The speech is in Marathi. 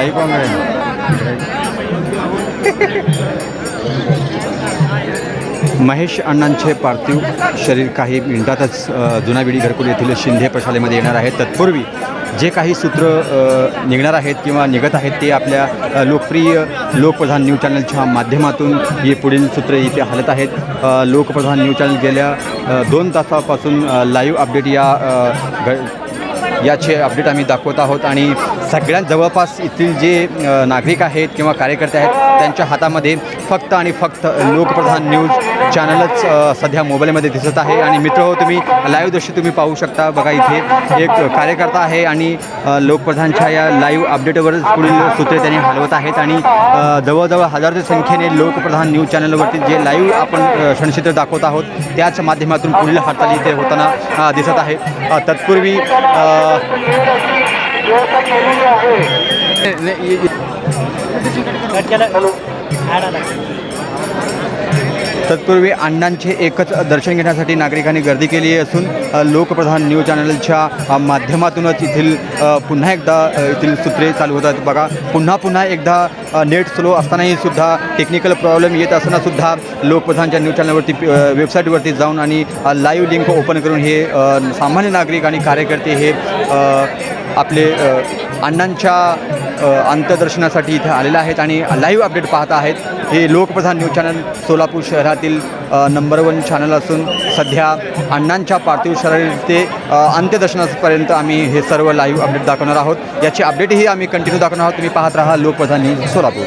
लाईव्ह पाहून महेश अण्णांचे पार्थिव शरीर काही मिनिटातच जुनाबिडी घरकुल येथील शिंदे प्रशालेमध्ये येणार आहे. तत्पूर्वी जे काही सूत्र निघणार आहेत किंवा निघत आहेत ते आपल्या लोकप्रिय लोकप्रधान न्यूज चॅनलच्या माध्यमातून हे पुढील सूत्र इथे हलत आहेत. लोकप्रधान न्यूज चॅनल गेल्या 2 तासापासून लाईव्ह अपडेट याचे अपडेट आम्ही दाखवत आहोत आणि सगळ्यात जवळपास इथील जे नागरिक आहेत किंवा कार्यकर्ते आहेत त्यांच्या हातामध्ये फक्त आणि फक्त लोकप्रधान न्यूज चॅनलच सध्या मोबाईलमध्ये दिसत आहे. आणि मित्र हो, तुम्ही लाईव्ह दृश्य तुम्ही पाहू शकता. बघा इथे एक कार्यकर्ता आहे आणि लोकप्रधानच्या या लाईव्ह अपडेटवरच पुढील सूत्रे त्यांनी हलवत आहेत आणि जवळजवळ हजारोच्या संख्येने लोकप्रधान न्यूज चॅनलवरती जे लाईव्ह आपण क्षणचित्र दाखवत आहोत त्याच माध्यमातून पुढील हालचाली इथे होताना दिसत आहे. तत्पूर्वी तत्पूर्वी अण्णांचे एकच दर्शन घेण्यासाठी नागरिकांनी गर्दी केली असून लोकप्रधान न्यूज चॅनलच्या माध्यमातूनच येथील पुन्हा एकदा येथील सूत्रे चालू होतात. बघा पुन्हा एकदा नेट स्लो असतानाही सुद्धा टेक्निकल प्रॉब्लेम येत असतानासुद्धा लोकप्रधानच्या न्यूज चॅनलवरती वेबसाईटवरती जाऊन आणि लाईव्ह लिंक ओपन करून हे सामान्य नागरिक आणि कार्यकर्ते हे आपले अण्णांच्या अंत्यदर्शनासाठी इथे आलेले आहेत आणि लाईव्ह अपडेट पाहत आहेत. हे लोकप्रधान न्यूज चॅनल सोलापूर शहरातील नंबर 1 चॅनल असून सध्या अण्णांच्या पार्थिव शरीर ते अंत्यदर्शनापर्यंत आम्ही हे सर्व लाईव्ह अपडेट दाखवणार आहोत. याची अपडेटही आम्ही कंटिन्यू दाखवणार आहोत. तुम्ही पाहत राहा लोकप्रधान न्यूज सोलापूर.